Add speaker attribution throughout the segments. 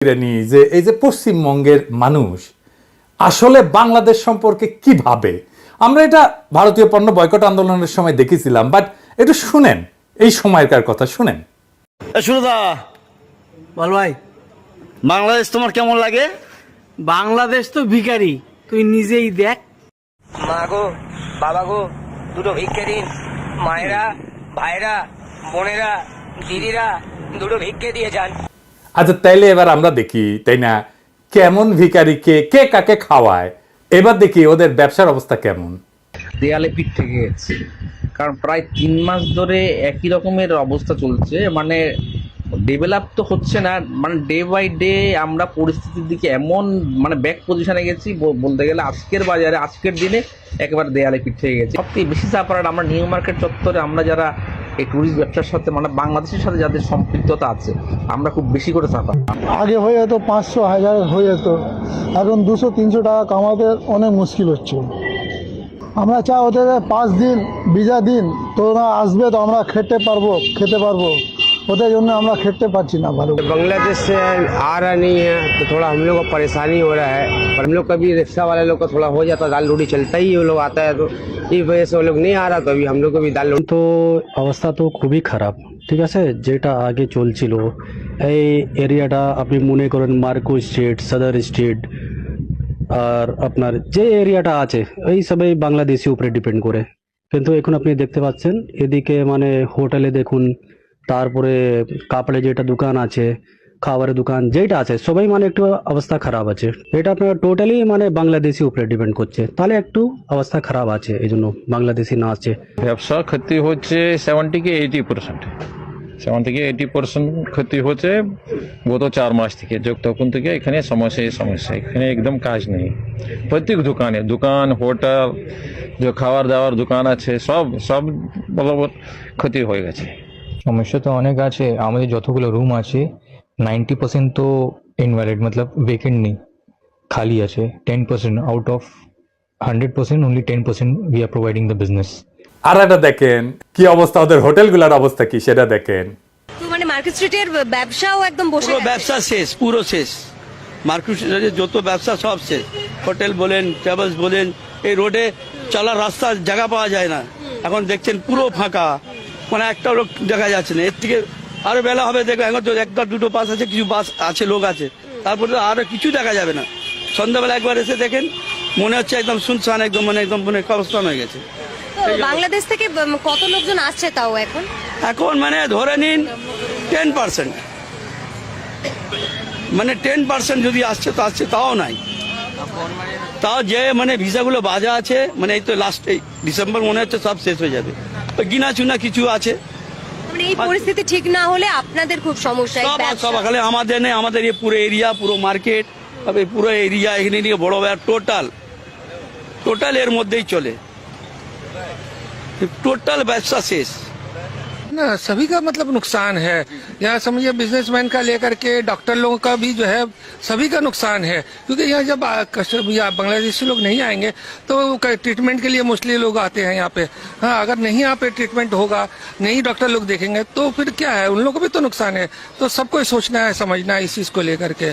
Speaker 1: যে এই যে পশ্চিমবঙ্গের মানুষ আসলে বাংলাদেশ সম্পর্কে কি ভাবে, আমরা এটা ভারতীয় পণ্য বয়কট আন্দোলনের সময় দেখেছিলাম, বাট একটু শুনেন এই সময়কার কথা শুনেন।
Speaker 2: সুরদা
Speaker 3: বল ভাই,
Speaker 2: বাংলাদেশ তোমার কেমন লাগে?
Speaker 3: বাংলাদেশ তো ভিখারি, তুই নিজেই দেখ।
Speaker 4: মা গো, বাবা গো, দুটো ভিক্ষে দিন। মায়েরা, ভাইরা, বোনেরা, দিদিরা দুটো ভিক্ষে দিয়ে যান।
Speaker 1: আচ্ছা, তাইলে এবার আমরা দেখি, তাই না, কেমন ভিখারিকে কে কাকে খাওয়ায়। এবার দেখি ওদের ব্যবসার অবস্থা কেমন।
Speaker 5: দেয়ালে পিঠ থেকে গেছে, কারণ প্রায় 3 মাস ধরে একই রকমের অবস্থা চলছে। মানে ডেভেলপ তো হচ্ছে না, মানে ডে বাই ডে আমরা পরিস্থিতির দিকে এমন মানে ব্যাক পজিশনে গেছি, বলতে গেলে আজকের বাজারে আজকের দিনে একেবারে দেয়ালে পিঠ থেকে গেছে। সবথেকে বেশি চাপার আমরা নিউ মার্কেট চত্বরে আমরা যারা এই ট্যুরিস্ট ব্যবসার সাথে মানে বাংলাদেশের সাথে যাদের সম্পৃক্ততা আছে আমরা খুব বেশি করে চাপা।
Speaker 6: আগে হয়ে যেত 500-1000 হয়ে যেত, এখন 200-300 টাকা কামাতে অনেক মুশকিল হচ্ছে। আমরা চাই ওদের 5 দিন ভিসা দিন, তোরা আসবে তো আমরা খেতে পারবো, ওদের জন্য আমরা খেতে পারছি না ভালো।
Speaker 7: बांग्लादेश से आ रहा नहीं है तो थोड़ा हम लोग को परेशानी हो रहा है, पर हम लोग का भी रिक्शा वाले लोग का थोड़ा हो जाता, दाल रोटी चलता ही वो लोग आता है, तो इस वजह से वो लोग नहीं आ रहा, तो अभी हम लोग को भी दाल रोटी।
Speaker 8: তো অবস্থা তো খুবই খারাপ, ঠিক আছে। যেটা আগে চলছিল এই এরিয়াটা আপনি মনে করেন মার্কো স্ট্রিট, সদর স্ট্রিট, আর আপনার যে এরিয়াটা আছে এই সবাই বাংলাদেশি উপরে ডিপেন্ড করে। কিন্তু এখন আপনি দেখতে পাচ্ছেন এদিকে মানে হোটেলে দেখুন, তারপরে কাপড়ে যেটা দোকান আছে, খাবারের দোকান যেটা আছে, সবাই মানে একটু অবস্থা খারাপ আছে। এটা আপনার টোটালি মানে বাংলাদেশি উপরে ডিপেন্ড করছে, তাহলে একটু অবস্থা খারাপ আছে, এই জন্য বাংলাদেশি না আছে।
Speaker 9: ব্যবসা ক্ষতি হচ্ছে 70-80%, 70-80% ক্ষতি হচ্ছে গত 4 মাস থেকে। তখন থেকে এখানে সমস্যা, এখানে একদম কাজ নেই। প্রত্যেক দোকান, হোটেল, যে খাবার দাবার দোকান আছে, সব বলবৎ ক্ষতি হয়ে গেছে।
Speaker 10: সমস্যা তো অনেক আছে। আমাদের যতগুলো রুম আছে 90% তো ইনভ্যালিড, মতলব ভেকেন্ট নেই, খালি আছে। 10% out of 100%, only 10% we are providing the business.
Speaker 1: আর এটা দেখেন কি অবস্থা, ওদের হোটেলগুলোর অবস্থা কি সেটা দেখেন।
Speaker 11: তো মানে মার্কেট স্ট্রিটের ব্যবসাও একদম বসে
Speaker 2: পুরো
Speaker 11: গেছে।
Speaker 2: ব্যবসা শেষ, পুরো শেষ। মার্কেট স্ট্রিটে যত ব্যবসা সব শেষ। হোটেল বলেন, ট্রাভেলস বলেন, এই রোডে চলার রাস্তার জায়গা পাওয়া যায় না। এখন দেখছেন পুরো ফাঁকা, মানে একটা লোক দেখা যাচ্ছে না। এর থেকে আরো বেলা হবে, দেখবেন এখন তো একটা দুটো বাস আছে, কিছু বাস আছে, লোক আছে, তারপরে আরো কিছু দেখা যাবে না। সন্ধ্যাবেলা একবার এসে দেখেন মনে হচ্ছে একদম শুনশান, একদম মানে কবরস্থান হয়ে গেছে।
Speaker 11: তো বাংলাদেশ থেকে কত লোকজন আসছে তাও
Speaker 2: এখন মানে ধরে নিন 10%, মানে 10% যদি আসছে তো আসছে, তাও নাই। তাও যে মানে ভিসাগুলো বাজা আছে, মানে এই তো লাস্ট এই ডিসেম্বর মনে হচ্ছে সব শেষ হয়ে যাবে। গিনা চুনা কিছু আছে।
Speaker 11: মানে এই পরিস্থিতি ঠিক না হলে আপনাদের খুব সমস্যা।
Speaker 2: সব খালি আমাদের নেই, আমাদের এই পুরো এরিয়া, পুরো মার্কেট, তবে পুরো এরিয়া এখানে নিয়ে বড় টোটাল এর মধ্যেই চলে, টোটাল ব্যবসা শেষ
Speaker 7: ना सभी का मतलब नुकसान है। यहाँ समझिए बिजनेसमैन का लेकर के डॉक्टर लोगों का भी जो है सभी का नुकसान है, क्योंकि यहाँ जब बांग्लादेशी लोग नहीं आएंगे तो ट्रीटमेंट के लिए मोस्टली लोग आते हैं यहाँ पे। हाँ, अगर नहीं यहाँ पे ट्रीटमेंट होगा, नहीं डॉक्टर लोग देखेंगे, तो फिर क्या है, उन लोगों को भी तो नुकसान है। तो सबको सोचना है, समझना है इस चीज़ को लेकर के।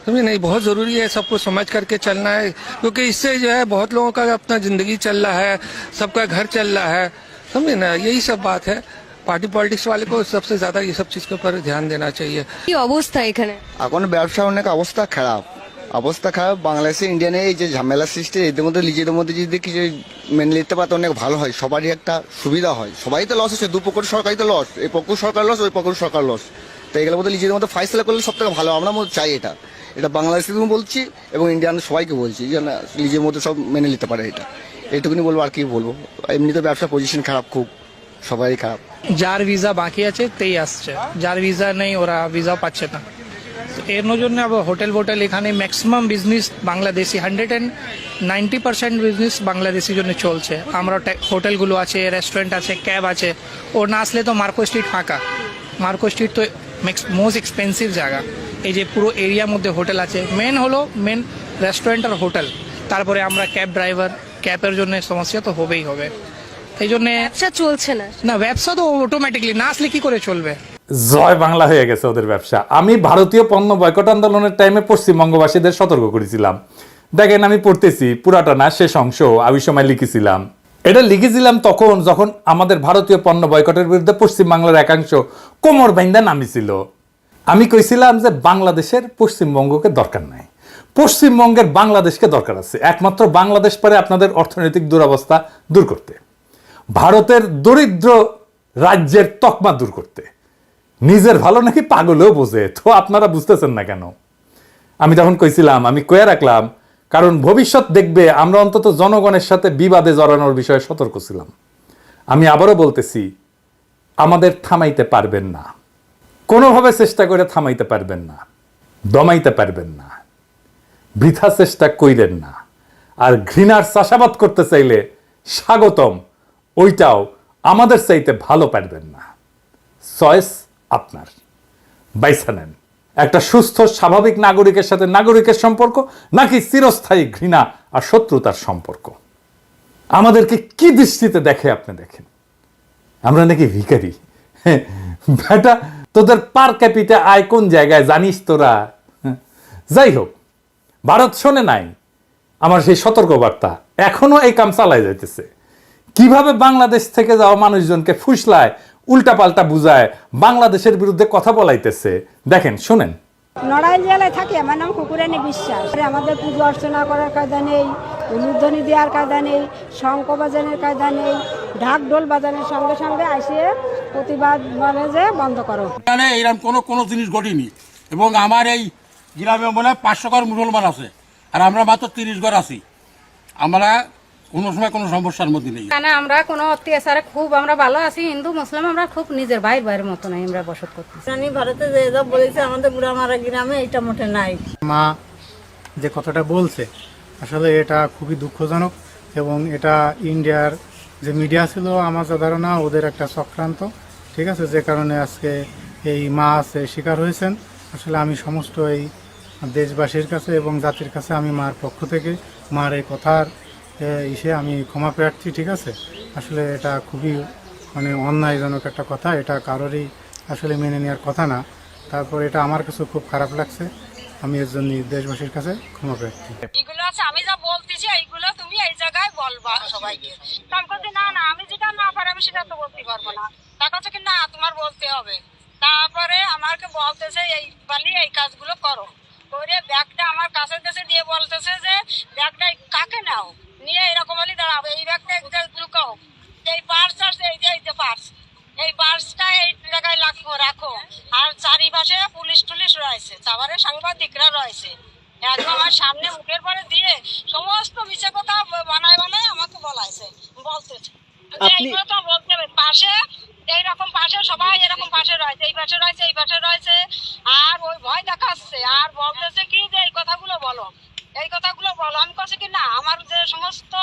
Speaker 7: समझे नहीं, बहुत ज़रूरी है सबको समझ करके चलना है, क्योंकि इससे जो है बहुत लोगों का अपना ज़िंदगी चल रहा है, सबका घर चल रहा है। समझे ना, यही सब बात है। পার্টি পলিটিক্স वाले को सबसे ज्यादा ये सब चीज के ऊपर ध्यान देना चाहिए।
Speaker 11: কি অবস্থা এখানে?
Speaker 12: এখন ব্যবসা অনেক অবস্থা খারাপ। বাংলাদেশে ইন্ডিয়ানে এই যে ঝামেলা সৃষ্টি, এদের মধ্যে নিজেদের মধ্যে যদি কিছু মেনে নিতে পারতো অনেক ভালো হয়, সবারই একটা সুবিধা হয়। সবাই তো লস হচ্ছে, দুপক্ষ সরকারই তো লস, এই পক্ষ সরকার লস, ওই পক্ষ সরকার লস। তো এগুলোর মধ্যে নিজেদের মধ্যে ফাইসলা করলে সব থেকে ভালো। আমরা চাই এটা বাংলাদেশে বলছি এবং ইন্ডিয়ান সবাইকে বলছি, যেন নিজের মধ্যে সব মেনে নিতে পারে। এইটুকুনি বলবো, আর কি বলবো। এমনি তো ব্যবসা পজিশন খারাপ, খুব সবাই খারাপ।
Speaker 3: যার ভিসা বাকি আছে তেই আসছে, যার ভিসা নেই ওরা ভিসা পাচ্ছে না। এর জন্য হোটেল এখানে ম্যাক্সিমাম বিজনেস বাংলাদেশি, 190% বিজনেস বাংলাদেশির জন্য চলছে। আমরা হোটেলগুলো আছে, রেস্টুরেন্ট আছে, ক্যাব আছে। ও না আসলে তো মার্কো স্ট্রিট ফাঁকা। মার্কো স্ট্রিট তো মোস্ট এক্সপেন্সিভ জায়গা। এই যে পুরো এরিয়ার মধ্যে হোটেল আছে, মেন রেস্টুরেন্ট আর হোটেল। তারপরে আমরা ক্যাব ড্রাইভার, ক্যাবের জন্য সমস্যা তো হবেই হবে। এই জন্য
Speaker 11: ব্যবসা চলছে না।
Speaker 3: ব্যবসা তো অটোমেটিকলি না আসলে কি করে চলবে।
Speaker 1: জয় বাংলা হয়ে গেছে ওদের ব্যবসা। আমি ভারতীয় পণ্য বয়কট আন্দোলনের টাইমে পশ্চিমবঙ্গবাসীদের সতর্ক করেছিলাম। দেখেন আমি পড়তেছি, পুরাটা না, শেষ অংশ আমি সময় লিখেছিলাম। এটা লিখেছিলাম তখন যখন আমাদের ভারতীয় পণ্য বয়কটের বিরুদ্ধে পশ্চিমবাংলার একাংশ কোমর বাইন্দা নামিছিল। আমি কইছিলাম যে বাংলাদেশের পশ্চিমবঙ্গকে দরকার নাই, পশ্চিমবঙ্গের বাংলাদেশকে দরকার আছে। একমাত্র বাংলাদেশ পারে আপনাদের অর্থনৈতিক দুরবস্থা দূর করতে, ভারতের দরিদ্র রাজ্যের তকমা দূর করতে। নিজের ভালো নাকি পাগলেও বোঝে, তো আপনারা বুঝতেছেন না কেন? আমি তখন কইছিলাম, আমি কয়ে রাখলাম, কারণ ভবিষ্যৎ দেখবে আমরা অন্তত জনগণের সাথে বিবাদে জড়ানোর বিষয়ে সতর্ক ছিলাম। আমি আবারও বলতেছি, আমাদের থামাইতে পারবেন না, কোনোভাবে চেষ্টা করে থামাইতে পারবেন না, দমাইতে পারবেন না, বৃথা চেষ্টা কইলেন না। আর ঘৃণার চাষাবাদ করতে চাইলে স্বাগতম, ওইটাও আমাদের চাইতে ভালো পারবেন না। চয়েস আপনার, বাইসা নেন। একটা সুস্থ স্বাভাবিক নাগরিকের সাথে নাগরিকের সম্পর্ক, নাকি চিরস্থায়ী ঘৃণা আর শত্রুতার সম্পর্ক? আমাদেরকে কি দৃষ্টিতে দেখে আপনি দেখেন? আমরা নাকি ভিখারি? বেটা, তোদের পার ক্যাপিটা আয় কোন জায়গায় জানিস তোরা? যাই হোক, ভারত শোনে নাই আমার সেই সতর্কবার্তা, এখনো এই কাম চালায় যাইতেছে। কিভাবে বাংলাদেশ থেকে যাওয়া মানুষজনকে ফুসলায়, উল্টাপাল্টা বুঝায়, বাংলাদেশের বিরুদ্ধে কথা বলাইতেছে। দেখেন, শুনেন।
Speaker 13: নড়াইল জেলায় থাকি, আমার নাম কুকুরানি বিশ্বাস। আমাদের পুজো অর্চনা করার কায়দা নেই, উলুধ্বনি দেওয়ার কায়দা নেই, শঙ্খ বাজানোর কায়দা নেই, ঢাক ঢোল বাজানোর সঙ্গে সঙ্গে আসিয়ে প্রতিবাদ বলে যে বন্ধ করো।
Speaker 14: এখানে এরকম কোনো জিনিস ঘটেনি, এবং আমার এই গ্রামে মনে হয় 500 ঘর মুসলমান আছে, আর আমরা মাত্র 30 ঘর আছি। আমরা কোনো সময় কোনো সমস্যার মধ্যে নেই।
Speaker 13: এখানে আমরা কোনো অত্যাচারে খুব আমরা ভালো আছি, হিন্দু মুসলিম আমরা খুব নিজের ভাইয়ের মতো নাই আমরা বসত করতেছি। ভারতে যে যা বলেছে আমাদের বুড়ামারা গ্রামে এটা মোটে নাই।
Speaker 6: মা যে কথাটা বলছে আসলে এটা খুবই দুঃখজনক, এবং এটা ইন্ডিয়ার যে মিডিয়া ছিল আমার যা ধারণা ওদের একটা চক্রান্ত, ঠিক আছে, যে কারণে আজকে এই মা আছে শিকার হয়েছেন। আসলে আমি সমস্ত এই দেশবাসীর কাছে এবং জাতির কাছে আমি মার পক্ষ থেকে মার এই কথার ইসে আমি ক্ষমা প্রার্থী, ঠিক আছে। আসলে এটা খুবই অন্যায়জনক একটা কথা, এটা কারোরই আসলে মেনে নেওয়ার কথা না। তারপর এটা আমার কাছে খুব খারাপ লাগছে, আমি এর জন্য দেশবাসীর কাছে ক্ষমা প্রার্থী।
Speaker 13: এগুলো আছে, আমি যা বলতেছি এইগুলো তুমি এই জায়গায় বলবা সবাইকে। না আমি যেটা না পারি আমি সেটা তো বলতে পারবো না। তার কাছে কি না তোমার বলতে হবে। তারপরে আমাকে বলতেছে এই বালি এই কাজগুলো করো, করে ব্যাগটা আমার কাছে কাছে দিয়ে বলতেছে যে ব্যাগটা কাকে নাও নিয়ে এরকম হলে দাঁড়াবে, এই ব্যাগটা লুকাও, এই পার্স আছে, এই যে পার্স, এই পার্সটা এই জায়গায় রাখো। আর চারিপাশে পুলিশ টুলিশ রয়েছে, তারপরে সাংবাদিকরা রয়েছে, একদম আমার সামনে মুখের পরে দিয়ে সমস্ত মিছে কথা বানায় আমাকে বলতেছে এইগুলো তো বলতে হবে। পাশে এইরকম পাশে সবাই এরকম পাশে রয়েছে, এই পাশে রয়েছে, এই পাশে রয়েছে, আর ওই ভয় দেখাচ্ছে আর বলতেছে কি যে এই কথাগুলো বলো, এই কথাগুলো বলো। আমি কাছে কি না আমার যে সমস্ত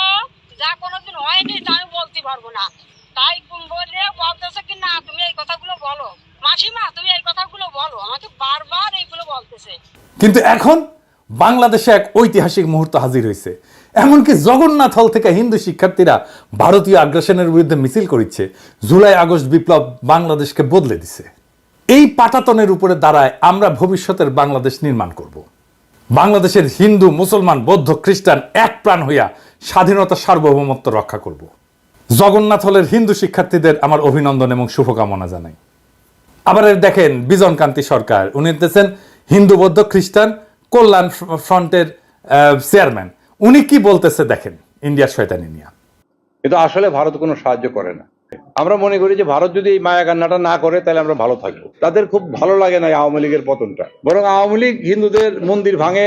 Speaker 13: যা কোনোদিন হয়নি তা আমি বলতে পারবো না, তাই বলে বলতেছে কি না তুমি এই কথাগুলো বলো, মাসিমা তুমি এই কথাগুলো বলো, আমাকে বারবার এইগুলো বলতেছে।
Speaker 1: কিন্তু এখন বাংলাদেশে এক ঐতিহাসিক মুহূর্ত হাজির হয়েছে। এমনকি জগন্নাথ হল থেকে হিন্দু শিক্ষার্থীরা ভারতীয় আগ্রাসনের বিরুদ্ধে মিছিল করেছে। জুলাই আগস্ট বিপ্লব বাংলাদেশকে বদলে দিছে। এই পাটাতনের উপরে দাঁড়ায় আমরা ভবিষ্যতের বাংলাদেশ নির্মাণ করব। বাংলাদেশের হিন্দু, মুসলমান, বৌদ্ধ, খ্রিস্টান এক প্রাণ হইয়া স্বাধীনতা সার্বভৌমত্ব রক্ষা করব। জগন্নাথ হলের হিন্দু শিক্ষার্থীদের আমার অভিনন্দন এবং শুভকামনা জানাই। আবার দেখেন বিজন কান্তি সরকার, উনি হচ্ছেন হিন্দু, বৌদ্ধ, খ্রিস্টান কল্যাণ ফ্রন্টের চেয়ারম্যান। উনি কি বলতেছে দেখেন ইন্ডিয়ার শয়তানি নিয়ে।
Speaker 15: কিন্তু আসলে ভারত কোনো সাহায্য করে না। আমরা মনে করি যে ভারত যদি এই মায়া কান্নাটা না করে তাহলে আমরা ভালো থাকবো। তাদের খুব ভালো লাগে না আওয়ামী লীগের পতনটা, বরং আওয়ামী লীগ হিন্দুদের মন্দির ভাঙে,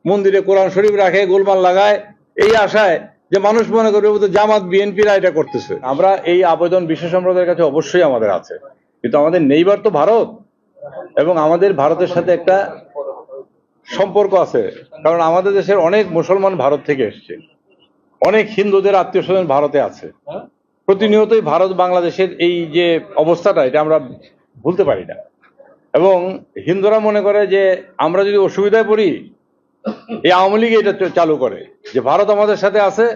Speaker 15: মন্দিরে কোরআন শরীফ রাখে, গোলমাল লাগায়, এই আশায় যে মানুষ মনে করবে জামাত বিএনপিরা এটা করতেছে। আমরা এই আবেদন বিশ্ব সম্প্রদায়ের কাছে অবশ্যই আমাদের আছে, কিন্তু আমাদের নেইবার তো ভারত, এবং আমাদের ভারতের সাথে একটা সম্পর্ক আছে, কারণ আমাদের দেশের অনেক মুসলমান ভারত থেকে এসছে, অনেক হিন্দুদের আত্মীয় স্বজন ভারতে আছে। প্রতিনিয়তই ভারত বাংলাদেশের এই যে অবস্থাটা এটা আমরা ভুলতে পারি না, এবং হিন্দুরা মনে করে যে আমরা যদি অসুবিধায় পড়ি এই আওয়ামী লীগ এটা চালু করে যে ভারত আমাদের সাথে আছে,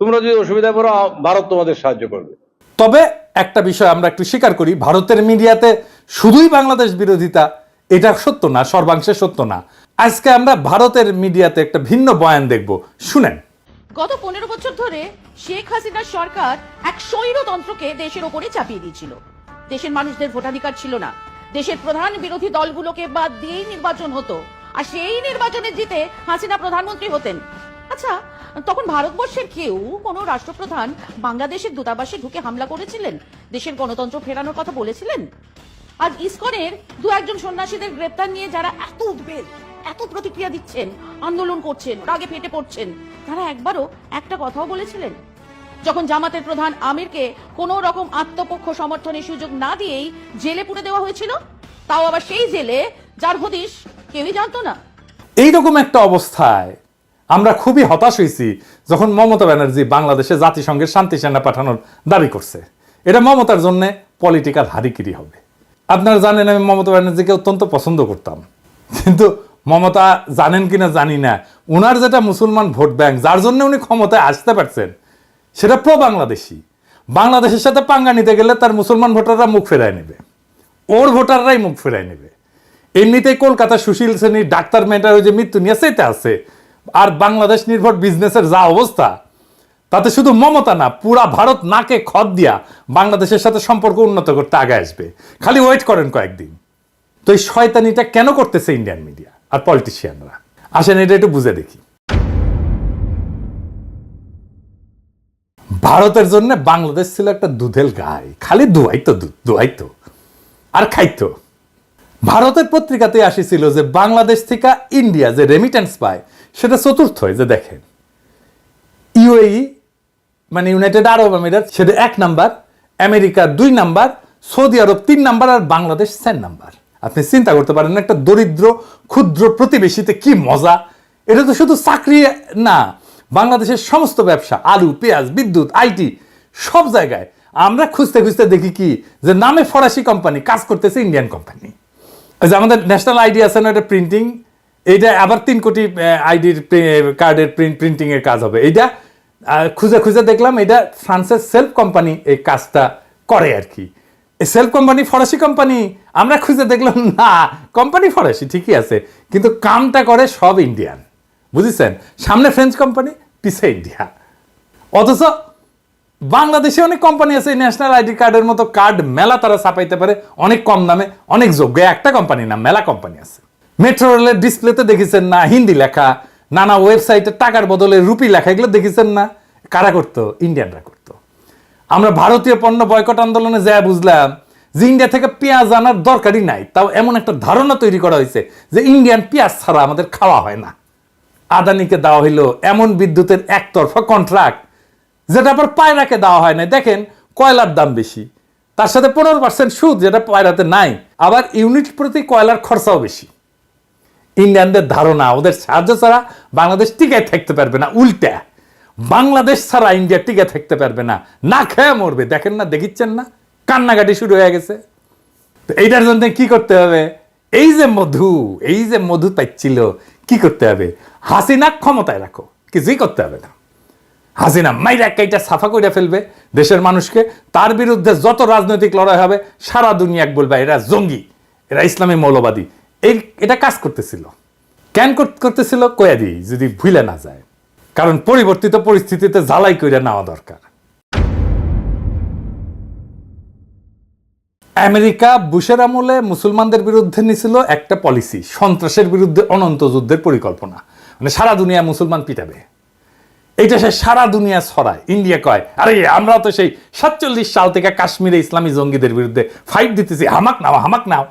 Speaker 15: তোমরা যদি অসুবিধায় পড়ো ভারত তোমাদের সাহায্য করবে।
Speaker 1: তবে একটা বিষয় আমরা একটু স্বীকার করি, ভারতের মিডিয়াতে শুধুই বাংলাদেশ বিরোধিতা, এটা সত্য না, সর্বাংশে সত্য না। আজকে আমরা ভারতের মিডিয়াতে একটা ভিন্ন বয়ান দেখব, শুনেন।
Speaker 16: গত 15 বছর ধরে শেখ হাসিনার সরকার এক স্বৈরতন্ত্রকে দেশের ওপরে চাপিয়ে দিয়েছিল। দেশের মানুষদের ভোটাধিকার ছিল না। দেশের প্রধান বিরোধী দলগুলোকে বাদ দিয়েই নির্বাচন হতো, আর সেই নির্বাচনে জিতে হাসিনা প্রধানমন্ত্রী হতেন। আচ্ছা, তখন ভারতবর্ষের কেউ কোনো রাষ্ট্রপ্রধান বাংলাদেশের দূতাবাসে ঢুকে হামলা করেছিলেন, দেশের গণতন্ত্র ফেরানোর কথা বলেছিলেন? আজ ইসকনের 2-1 সন্ন্যাসীদের গ্রেপ্তার নিয়ে যারা এত উদ্বেগ, এত প্রতিক্রিয়া দিচ্ছেন, আন্দোলন করছেন, রাগে ফেটে পড়ছেন, তারা একবারও একটা কথাও বলেছিলেন? যখন জামাতের প্রধান আমিরকে কোনো রকম আত্মপক্ষ সমর্থনের সুযোগ না দিয়েই জেলে পুরে দেওয়া হয়েছিল, তাও আবার সেই জেলে যার হদিশ কেউই জানতো না।
Speaker 1: এইরকম একটা অবস্থায় আমরা খুবই হতাশ হয়েছি যখন মমতা ব্যানার্জি বাংলাদেশে জাতিসংঘের শান্তি সেনা পাঠানোর দাবি করছে। এটা মমতার জন্য পলিটিক্যাল হারিকিরি হবে। আপনারা জানেন আমি মমতা ব্যানার্জিকে অত্যন্ত পছন্দ করতাম, কিন্তু মমতা জানেন কিনা জানি না, উনার যেটা মুসলমান ভোট ব্যাংক, যার জন্য উনি ক্ষমতায় আসতে পারছেন, সেটা প্রো বাংলাদেশি। বাংলাদেশের সাথে পাঙ্গা নিতে গেলে তার মুসলমান ভোটাররা মুখ ফেরায় নেবে, ওর ভোটাররাই মুখ ফেরায় নেবে। এমনিতেই কলকাতা সুশীল শ্রেণীর ডাক্তার মেয়েটার ওই যে মৃত্যু নিয়ে সেটা আছে, আর বাংলাদেশ নির্ভর বিজনেসের যা অবস্থা, তাতে শুধু মমতা না, পুরা ভারত নাকে খত দিয়া বাংলাদেশের সাথে সম্পর্ক উন্নত করতে আগে আসবে। খালি ওয়েট করেন কয়েকদিন। তো এই শয়তানিটা কেন করতেছে ইন্ডিয়ান মিডিয়া আর পলিটিশিয়ানরা? আসেন এটা একটু বুঝে দেখি। ভারতের জন্য বাংলাদেশ ছিল একটা দুধের গাই, খালি দুয়াইতো দুধ, দুয়াইতো আর খাইতো। ভারতের পত্রিকাতে আসিছিল যে বাংলাদেশ থেকে ইন্ডিয়া যে রেমিটেন্স পায় সেটা চতুর্থ। যে দেখেন, ইউএই মানে ইউনাইটেড আরব আমিরাত সেটা 1 নাম্বার, আমেরিকা 2 নাম্বার, সৌদি আরব 3 নাম্বার, আর বাংলাদেশ 4 নাম্বার। আপনি চিন্তা করতে পারেন একটা দরিদ্র ক্ষুদ্র প্রতিবেশীতে কি মজা। এটা তো শুধু চাকরি না, বাংলাদেশের সমস্ত ব্যবসা, আলু, পেঁয়াজ, বিদ্যুৎ, আইটি, সব জায়গায় আমরা খুঁজতে খুঁজতে দেখি কি যে নামে ফরাসি কোম্পানি, কাজ করতেছে ইন্ডিয়ান কোম্পানি। যে আমাদের ন্যাশনাল আইডি আছে না, এটা প্রিন্টিং, এইটা আবার 3 কোটি আইডির কার্ডের প্রিন্টিং এর কাজ হবে। এইটা খুঁজে খুঁজে দেখলাম এটা ফ্রান্সের সেলফ কোম্পানি এই কাজটা করে আর কি। সেলফ কোম্পানি ফরাসি কোম্পানি, আমরা খুঁজে দেখলাম না, কোম্পানি ফরাসি ঠিকই আছে, কিন্তু কামটা করে সব ইন্ডিয়ান। বুঝেছেন? সামনে ফ্রেঞ্চ কোম্পানি, পিছে ইন্ডিয়া। অথচ বাংলাদেশে অনেক কোম্পানি আছে ন্যাশনাল আইডি কার্ডের মতো কার্ড মেলা তারা ছাপাইতে পারে অনেক কম দামে, অনেক যোগ্য। একটা কোম্পানি না, মেলা কোম্পানি আছে। মেট্রো রেলের ডিসপ্লেতে দেখেছেন না হিন্দি লেখা, নানা ওয়েবসাইটে টাকার বদলে রুপি লেখা, এগুলো দেখেছেন না? কারা করতো? ইন্ডিয়ানরা করতো। আমরা ভারতীয় পণ্য বয়কট আন্দোলনে যা বুঝলাম যে ইন্ডিয়া থেকে পেঁয়াজ আনার দরকারই নাই, তাও এমন একটা ধারণা তৈরি করা হয়েছে যে ইন্ডিয়ান পেঁয়াজ ছাড়া আমাদের খাওয়া হয় না। আদানিকে দেওয়া হইলো এমন বিদ্যুতের একতরফা কন্ট্রাক্ট যেটা আবার পায়রাকে দেওয়া হয় না। দেখেন কয়লার দাম বেশি, তার সাথে 15% সুদ যেটা পায়রাতে নাই, আবার ইউনিট প্রতি কয়লার খরচাও বেশি। ইন্ডিয়ানদের ধারণা ওদের সাহায্য ছাড়া বাংলাদেশ টিকে থাকতে পারবে না, উল্টা বাংলাদেশ ছাড়া ইন্ডিয়া টিকে থাকতে পারবে না, না খেয়ে মরবে। দেখেন না, দেখিচ্ছেন না, কান্নাকাটি শুরু হয়ে গেছে। তো এইটার জন্য কি করতে হবে? এই যে মধু পাচ্ছিল, কি করতে হবে? হাসিনা ক্ষমতায় রাখো, কিছুই করতে হবে না। হাসিনা মাইরা কাইটা সাফা কইরা ফেলবে দেশের মানুষকে, তার বিরুদ্ধে যত রাজনৈতিক লড়াই হবে সারা দুনিয়াকে বলবে এরা জঙ্গি, এরা ইসলামী মৌলবাদী। এটা কাজ করতেছিল। কেন করতেছিল কয়া দিই যদি ভুলে না যায়, কারণ পরিবর্তিত পরিস্থিতিতে জ্বালাই কইরা নেওয়া দরকার। আমেরিকা বুশের আমলে মুসলমানদের বিরুদ্ধে নিছিল একটা পলিসি, সন্ত্রাসের বিরুদ্ধে অনন্ত যুদ্ধের পরিকল্পনা, মানে সারা দুনিয়া মুসলমান পিটাবে। এইটা সে সারা দুনিয়া ছড়ায়। ইন্ডিয়া কয় আরে আমরা তো সেই 47 সাল থেকে কাশ্মীরে ইসলামী জঙ্গিদের বিরুদ্ধে ফাইট দিতেছি, হামাক নাও,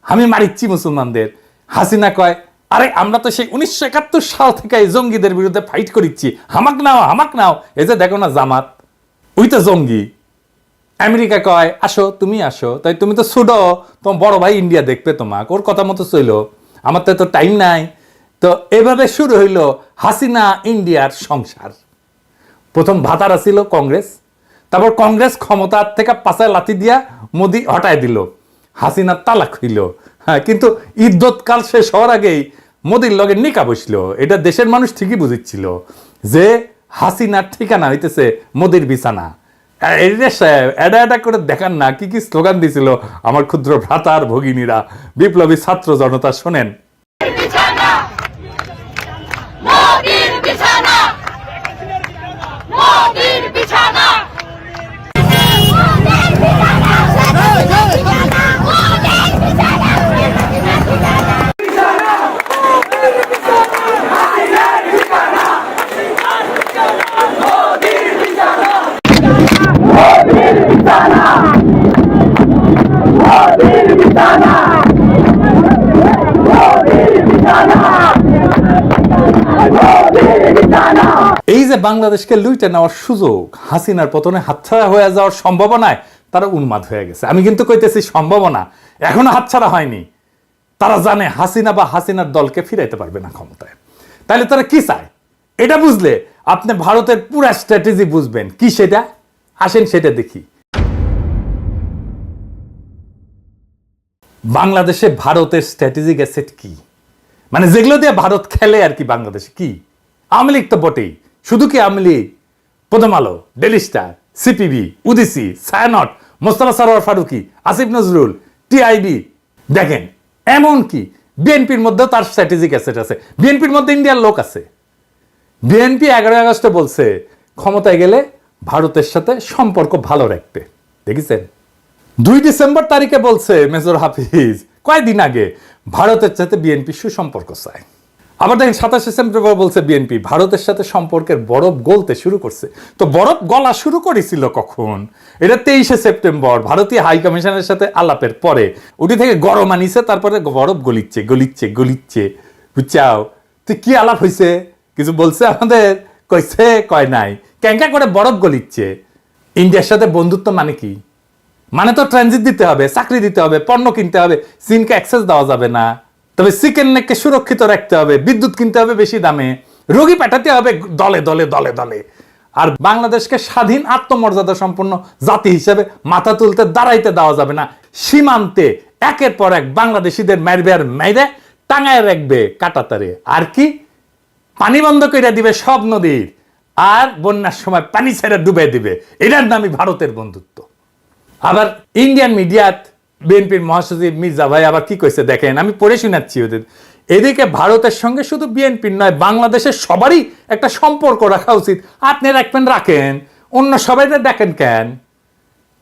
Speaker 1: আমি মারিচ্ছি মুসলমানদের। হাসিনা কয় আরে আমরা তো সেই 1971 সাল থেকে এই জঙ্গিদের বিরুদ্ধে ফাইট করিচ্ছি, হামাক নাও। এই যে দেখো না জামাত, ওই তো জঙ্গি। আমেরিকা কয় আসো, তুমি আসো, তাই তুমি তো ছুডো, তোমার বড় ভাই ইন্ডিয়া দেখবে তোমাকে, ওর কথা মতো চইলো, আমার তো এত টাইম নাই। তো এভাবে শুরু হইল হাসিনা ইন্ডিয়ার সংসার। প্রথম ভাতারা ছিল কংগ্রেস, তারপর কংগ্রেস ক্ষমতার থেকে পাশে লাথি দিয়া মোদি হটায় দিল, হাসিনা তালাক হইল। হ্যাঁ, কিন্তু ইদ্যৎকাল শেষ হওয়ার আগেই মোদির লগে নিকা বসলো। এটা দেশের মানুষ ঠিকই বুঝিচ্ছিল যে হাসিনার ঠিকানা হইতেছে মোদির বিছানা। এটা করে দেখান না কি কি স্লোগান দিছিল আমার ক্ষুদ্র ভ্রাতা আর ভগিনীরা, বিপ্লবী ছাত্র জনতা। শোনেন। এই যে বাংলাদেশকে লুইটে নেওয়ার সুযোগ, হাসিনার পতনে হাতছাড়া হয়ে যাওয়ার সম্ভাবনায় তারা উন্মাদ হয়ে গেছে। আমি কিন্তু কইতেছি সম্ভাবনা, এখনো হাতছাড়া হয়নি। তারা জানে হাসিনা বা হাসিনার দলকে ফিরাইতে পারবে না ক্ষমতায়। তাহলে তারা কি চায় এটা বুঝলে আপনি ভারতের পুরো স্ট্র্যাটেজি বুঝবেন। কি সেটা? আসেন সেটা দেখি। বাংলাদেশে ভারতের স্ট্র্যাটেজিক অ্যাসেট কি, মানে যেগুলো দিয়ে ভারত খেলে আর কি বাংলাদেশে কি? আওয়ামী লীগ তো বটেই। শুধু কি আওয়ামী লীগ? Prothom Alo, Daily Star, CPB, Udichi, Chhayanaut, Mostofa Sarwar Farooki, Asif Nazrul, TIB. দেখেন এমন কি বিএনপির মধ্যেও তার স্ট্র্যাটেজিক অ্যাসেট আছে। বিএনপির মধ্যে ইন্ডিয়ার লোক আছে। বিএনপি 11 আগস্টে বলছে ক্ষমতায় গেলে ভারতের সাথে সম্পর্ক ভালো রাখবে। দেখেছেন? 2 ডিসেম্বর তারিখে বলছে মেজর হাফিজ কয়েকদিন আগে ভারতের সাথে বিএনপি সুসম্পর্ক চায়। আবার দেখেন 27 সেপ্টেম্বর বলছে বিএনপি ভারতের সাথে সম্পর্কের বরফ গলতে শুরু করছে। তো বরফ গলা শুরু করেছিল কখন? এটা 23 সেপ্টেম্বর ভারতীয় হাই কমিশনের সাথে আলাপের পরে ওটি থেকে গরম আনিছে, তারপরে বরফ গলিচ্ছে গলিচ্ছে গলিচ্ছে। বুঝছাও? তুই কি আলাপ হয়েছে? কিছু বলছে আমাদের? কইছে? কয় নাই। ক্যাঙ্কা করে বরফ গলিচ্ছে। ইন্ডিয়ার সাথে বন্ধুত্ব মানে কি? মানে তো ট্রানজিট দিতে হবে, চাকরি দিতে হবে, পণ্য কিনতে হবে, চীনকে অ্যাক্সেস দেওয়া যাবে না। তবে চিকেন নেককে সুরক্ষিত রাখতে হবে, বিদ্যুৎ কিনতে হবে বেশি দামে, রোগী পাঠাতে হবে দলে দলে দলে দলে। আর বাংলাদেশকে স্বাধীন আত্মমর্যাদা সম্পন্ন জাতি হিসেবে মাথা তুলতে দাঁড়াইতে দেওয়া যাবে না। সীমান্তে একের পর এক বাংলাদেশিদের মারবে আর মাইরে টাঙায় রাখবে কাটাতারে। আর কি? পানি বন্ধ করে দিবে সব নদীর, আর বন্যার সময় পানি ছেড়ে ডুবে দিবে। এটার নামই ভারতের বন্ধুত্ব। আবার ইন্ডিয়ান মিডিয়াত বিএনপির মহাসচিব মির্জা ভাই আবার কি কইছে দেখেন, আমি পড়ে শোনাচ্ছি ওদের। এদিকে ভারতের সঙ্গে শুধু বিএনপির নয়, বাংলাদেশের সবারই একটা সম্পর্ক রাখা উচিত। আপনি রাখবেন, রাখেন, অন্য সবাই দেখেন কেন?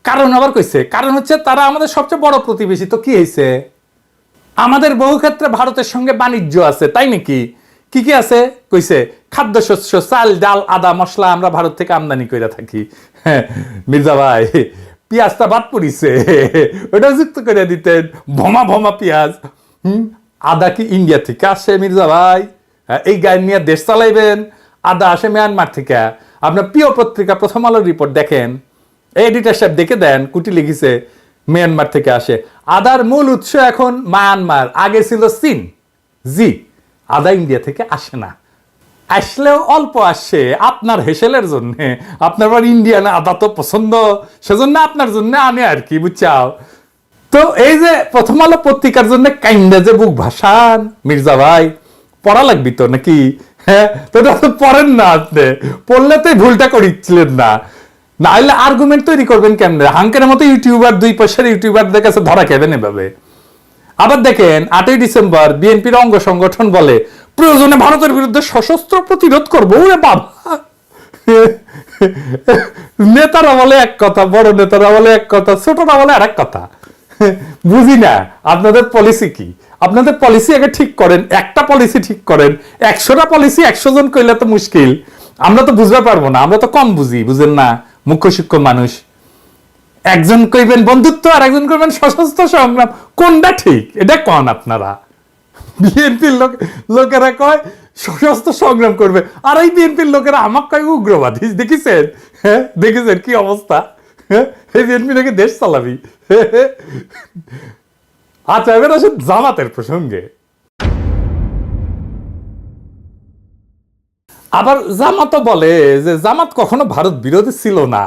Speaker 1: কারণ আবার কইছে, কারণ হচ্ছে তারা আমাদের সবচেয়ে বড় প্রতিবেশী। তো কি হয়েছে? আমাদের বহু ক্ষেত্রে ভারতের সঙ্গে বাণিজ্য আছে, তাই নাকি? কি কি আছে? কইছে খাদ্যশস্য, চাল, ডাল, আদা, মশলা আমরা ভারত থেকে আমদানি করে থাকি। হ্যাঁ মির্জা ভাই, পেঁয়াজটা বাদ পড়িছে, ওটা যুক্ত করে দিতেন। ভমা ভমা পেঁয়াজ। আদা কি ইন্ডিয়া থেকে আসে মির্জা ভাই? এই গায়ে নিয়ে দেশ চালাইবেন? আদা আসে মিয়ানমার থেকে। আপনার প্রিয় পত্রিকা প্রথম আলোর রিপোর্ট দেখেন, এডিটর সাহেব দেখে দেন, কুটি লিখেছে মিয়ানমার থেকে আসে। আদার মূল উৎস এখন মায়ানমার, আগে ছিল চীন। জি, আদা ইন্ডিয়া থেকে আসে না, আসলেও অল্প আসে আপনার হেসেলের জন্য। আপনার আবার ইন্ডিয়ান আদা তো পছন্দ, সেজন্য আপনার জন্য আনে আর কি। বুঝছাও? তো এই যে প্রথম আলো পত্রিকার জন্য কাইন্ডা যে বুক ভাসান মির্জা ভাই, পড়া লাগবি তো নাকি? হ্যাঁ, তো পড়েন না আপনি। পড়লে তো ভুলটা করিছিলেন না, না হলে আর্গুমেন্ট তৈরি করবেন কেমনে? হাঙ্কের মতো ইউটিউবার, 2 পয়সার ইউটিউবারদের কাছে ধরা খেবেন এভাবে। আবার দেখেন 8 ডিসেম্বর বিএনপির অঙ্গ সংগঠন বলে প্রয়োজনে ভারতের বিরুদ্ধে সশস্ত্র প্রতিরোধ করবো। ওরে বাবা, নেতারা বলে এক কথা, বড় নেতারা বলে এক কথা, ছোটরা বলে আর এক কথা। বুঝি না আপনাদের পলিসি কি? আপনাদের পলিসি আগে ঠিক করেন, একটা পলিসি ঠিক করেন। 100টা পলিসি 100 জন কইলে তো মুশকিল, আমরা তো বুঝতে পারবো না, আমরা তো কম বুঝি, বুঝেন না? মুখ্য সূক্ষ্ম মানুষ। একজন কইবেন বন্ধুত্ব আর একজন কইবেন সশস্ত্র সংগ্রাম, কোনটা ঠিক এটা কন আপনারা? বিএনপির লোকেরা কয় সশস্ত্র সংগ্রাম করবে, আর এই বিএনপির লোকেরা আমাকে কয় উগ্রবাদী। দেখেছেন? হ্যাঁ, দেখেছেন কি অবস্থা? হ্যাঁ, এই বিএনপি নাকি দেশ চালাবি। আচ্ছা, এবার আসেন জামাতের প্রসঙ্গে। আবার জামাতও বলে যে জামাত কখনো ভারত বিরোধী ছিল না।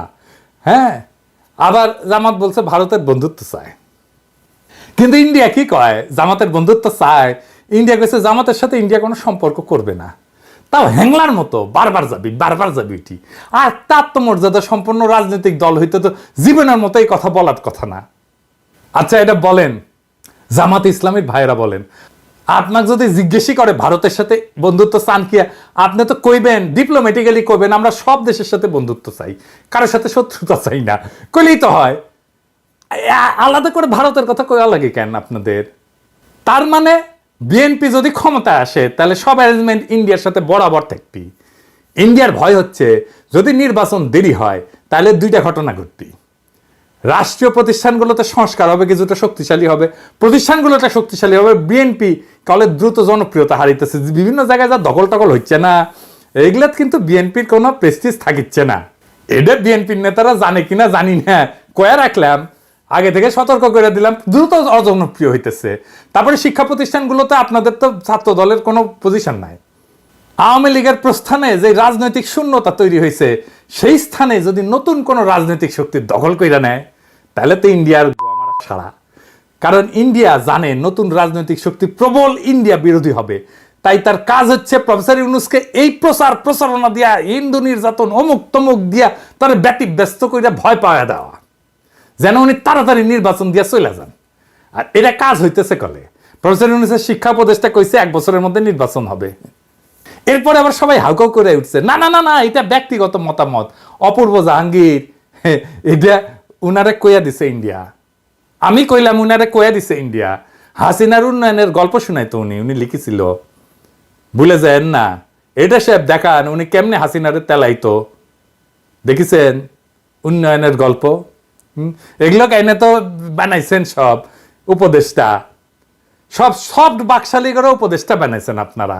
Speaker 1: হ্যাঁ, আবার জামাত বলছে ভারতের বন্ধুত্ব চায়। কিন্তু ইন্ডিয়া কি কয়? জামাতের বন্ধুত্ব চায়। ইন্ডিয়া কইছে জামাতের সাথে ইন্ডিয়া কোনো সম্পর্ক করবে না। তাও হ্যাংলার মতো বারবার যাবি এটি। আর তার তো মর্যাদা সম্পন্ন রাজনৈতিক দল হইতে তো জীবনের মতো এই কথা বলার কথা না। আচ্ছা এটা বলেন, জামাত ইসলামীর ভাইরা বলেন, আপনাকে যদি জিজ্ঞেসই করে ভারতের সাথে বন্ধুত্ব চান কি, আপনি তো কইবেন ডিপ্লোম্যাটিক্যালি কইবেন আমরা সব দেশের সাথে বন্ধুত্ব চাই, কারোর সাথে শত্রুতা চাই না, কইলেই তো হয়। আলাদা করে ভারতের কথা কইয়া লাগে কেন আপনাদের? তার মানে বিএনপি যদি ক্ষমতায় আসে তাহলে সব অ্যারেঞ্জমেন্ট ইন্ডিয়ার সাথে বরাবর থাকবি। ইন্ডিয়ার ভয় হচ্ছে যদি নির্বাচন দেরি হয় তাহলে দুইটা ঘটনা ঘটবি। রাষ্ট্রীয় প্রতিষ্ঠানগুলোতে সংস্কার হবে, কিছুটা শক্তিশালী হবে, প্রতিষ্ঠানগুলোতে শক্তিশালী হবে। বিএনপি কলে দ্রুত জনপ্রিয়তা হারিতেছে, বিভিন্ন জায়গায় যা দখল টকল হচ্ছে না, এগুলা কিন্তু বিএনপির কোনো প্রেস্টিজ থাকিচ্ছে না। এটা বিএনপির নেতারা জানে কিনা জানি না, কয়া রাখলাম, আগে থেকে সতর্ক করে দিলাম, দ্রুত অজনপ্রিয় হইতেছে। তারপরে শিক্ষা প্রতিষ্ঠানগুলোতে আপনাদের তো ছাত্র দলের কোনো পজিশন নাই। আওয়ামী লীগের প্রস্থানে যে রাজনৈতিক শূন্যতা তৈরি হয়েছে, সেই স্থানে যদি নতুন কোন রাজনৈতিক শক্তি দখল করে নেয় তাহলে তো ইন্ডিয়ার সারা। কারণ ইন্ডিয়া জানে নতুন রাজনৈতিক শক্তি প্রবল ইন্ডিয়া বিরোধী হবে, তাই তার কাজ হচ্ছে প্রফেসর ইউনূসকে এই প্রচারণা দিয়া, হিন্দু নির্যাতন অমুক তমুক দিয়া তার ব্যস্ত করে ভয় পাওয়া দেওয়া, যেন উনি তাড়াতাড়ি নির্বাচন দিয়া চলে যান। আর এটা কাজ হইতেছে কলে। প্রফেসর ইউনূসের শিক্ষা উপদেষ্টা কইছে 1 বছরের মধ্যে নির্বাচন হবে। এরপরে আবার সবাই হাউকাউ করে উঠছে, না না না না এটা ব্যক্তিগত মতামত, অপূর্ব জাহাঙ্গীর এটা উনারে কইয়া দিছে ইন্ডিয়া। আমি কইলাম উনারে কইয়া দিছে ইন্ডিয়া। হাসিনার উন্নয়নের গল্প শুনাই তো উনি লিখেছিল, ভুলে যায়েন না। এটা সব দেখান উনি কেমনে হাসিনারে তেলাইতো, দেখিছেন উন্নয়নের গল্প। এগুলো কাইনে তো বানাইছেন সব উপদেষ্টা, সব সফট বাকশালী করে উপদেষ্টা বানাইছেন আপনারা।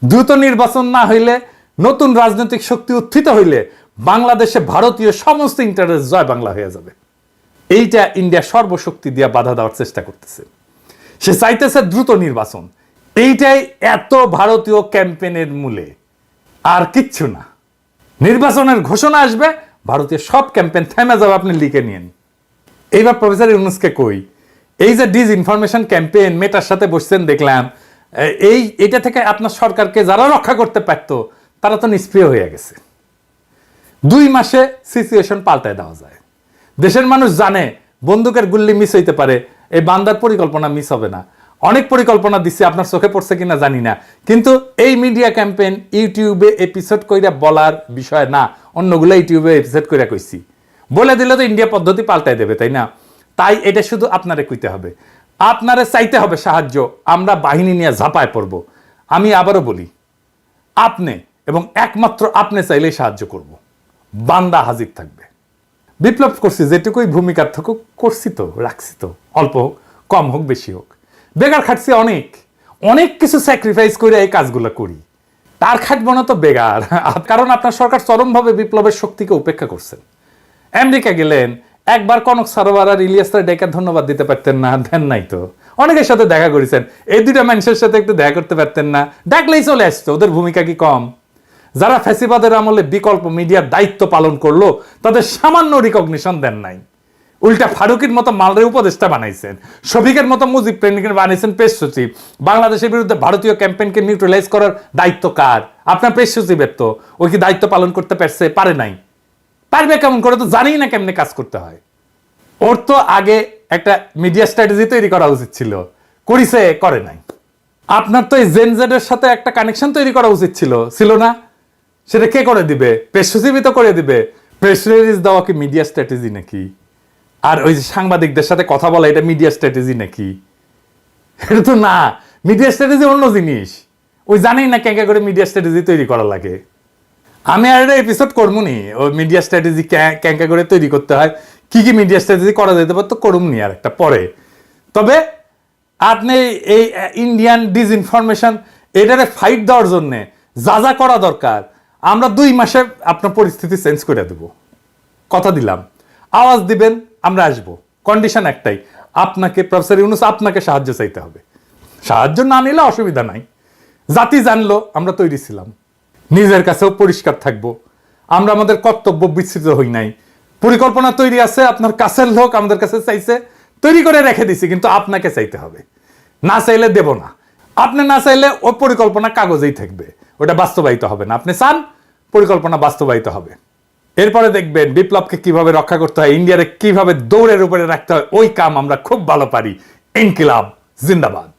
Speaker 1: দ্রুত নির্বাচন না হইলে, নতুন রাজনৈতিক শক্তি উত্থিত হইলে বাংলাদেশে ভারতীয় সমস্ত ইন্টারেস্ট জয় বাংলা হয়ে যাবে। এইটা ইন্ডিয়া সর্বশক্তি দিয়ে বাধা দেওয়ার চেষ্টা করতেছে। সে চাইতেছে দ্রুত নির্বাচন। এইটাই এত ভারতীয় ক্যাম্পেইনের মূলে, আর কিচ্ছু না। নির্বাচনের ঘোষণা আসবে, ভারতীয় সব ক্যাম্পেইন থেমে যাবে, আপনি লিখে নিন। এইবার প্রফেসর ইউনূসকে কই, এই যে ডিসইনফরমেশন ক্যাম্পেইন মেটার সাথে বসছেন দেখলাম, এটা থেকে আপনার সরকারকে যারা রক্ষা করতে পারতো তারা তো নিষ্ক্রিয় হয়ে গেছে। 2 মাসে সিচুয়েশন পাল্টায় দেওয়া যায়। দেশের মানুষ জানে বন্দুকের গুল্লি মিস হইতে পারে, এই বান্দার পরিকল্পনা মিস হবে না। অনেক পরিকল্পনা দিচ্ছে, আপনার চোখে পড়ছে কিনা জানি না, কিন্তু এই মিডিয়া ক্যাম্পেইন ইউটিউবে এপিসোড কইরা বলার বিষয় না, অন্যগুলো ইউটিউবে এপিসোড কইরা কইছি। বলে দিলে তো ইন্ডিয়া পদ্ধতি পাল্টায় দেবে, তাই না? তাই এটা শুধু আপনারে কইতে হবে, আপনারে চাইতে হবে সাহায্য। আমরা বাহিনী নিয়ে ঝাঁপায় পড়ব। আমি আবারও বলি, আপনি এবং একমাত্র আপনি চাইলেই সাহায্য করব। বান্দা হাজির থাকবে। বিপ্লব করছি, যেটুকুই ভূমিকার থাকুক করছি তো, রাখছি তো, অল্প হোক কম হোক বেশি হোক। বেগার খাটছি অনেক, অনেক কিছু স্যাক্রিফাইস করে এই কাজগুলো করি। তার খাটবো না তো বেগার, কারণ আপনার সরকার চরমভাবে বিপ্লবের শক্তিকে উপেক্ষা করছেন। আমেরিকা গেলেন, একবার কনক সারোয়ার আর ইলিয়াস ডেকে ধন্যবাদ দিতে পারতেন না? দেন নাই তো। অনেকের সাথে দেখা করেছেন, এই 2টা মানুষের সাথে একটু দেখা করতে পারতেন না? ডাকলেই চলে আসতো। ওদের ভূমিকা কি কম? যারা ফ্যাসিবাদের আমলে বিকল্প মিডিয়ার দায়িত্ব পালন করলো তাদের সামান্য রিকগনিশন দেন নাই। উল্টা ফারুকের মতো মালরে উপদেষ্টা বানাইছেন, শফিকের মতো মুজিব প্রেমিকের বানাইছেন প্রেস সচিব। বাংলাদেশের বিরুদ্ধে ভারতীয় ক্যাম্পেইনকে নিউট্রালাইজ করার দায়িত্ব কার? আপনার প্রেস সচিবের। তো ওই কি দায়িত্ব পালন করতে পারছে? পারে নাই। পারবে কেমন করে? তো জানি না কেমনে কাজ করতে হয়। ওর তো আগে একটা মিডিয়া স্ট্র্যাটেজি তৈরি করা উচিত ছিল, করিছে? করে নাই। আপনার তো এই জেনজেডের সাথে একটা কানেকশন তৈরি করা উচিত ছিল না? সেটা কে করে দিবে? প্রেস সচিবই তো করে দিবে। প্রেস রিলিজ দেওয়া কি মিডিয়া স্ট্র্যাটেজি নাকি? আর ওই যে সাংবাদিকদের সাথে কথা বলা, এটা মিডিয়া স্ট্র্যাটেজি নাকি? এটা তো না। মিডিয়া স্ট্র্যাটেজি অন্য জিনিস। ওই জানেই না ক্যাঙ্কা করে মিডিয়া স্ট্র্যাটেজি তৈরি করা লাগে। আমি আর একটা এপিসোড করবনি ওই মিডিয়া স্ট্র্যাটেজি ক্যাঙ্কা করে তৈরি করতে হয়, কি কি মিডিয়া স্ট্র্যাটেজি করা যেতে পারতো, করুমনি আর একটা পরে। তবে আপনি এই ইন্ডিয়ান ডিসইনফরমেশন এটারে ফাইট দেওয়ার জন্য যা যা করা দরকার, আমরা 2 মাসে আপনার পরিস্থিতি চেঞ্জ করে দেব। কথা দিলাম। আওয়াজ দিবেন, আমরা আসব। কন্ডিশন একটাই, আপনাকে প্রফেসর ইউনূস আপনাকে সাহায্য চাইতে হবে। সাহায্য না নিলে অসুবিধা নাই। জাতি জানলো আমরা তৈরি ছিলাম, নিজের কাছেও পরিষ্কার থাকবো। আমরা আমাদের কর্তব্য বিস্তৃত হই নাই। পরিকল্পনা তৈরি আছে, আপনার কাছের লোক আমাদের কাছে চাইছে, তৈরি করে রেখে দিছি, কিন্তু আপনাকে চাইতে হবে। না চাইলে দেব না। আপনি না চাইলে ওই পরিকল্পনা কাগজেই থাকবে, ওটা বাস্তবায়িত হবে না। আপনি চান, পরিকল্পনা বাস্তবায়িত হবে। এরপরে দেখবেন বিপ্লবকে কিভাবে রক্ষা করতে হয়, ইন্ডিয়ারে কিভাবে দৌড়ের উপরে রাখতে হয়, ওই কাম আমরা খুব ভালো পারি। ইনকিলাব জিন্দাবাদ।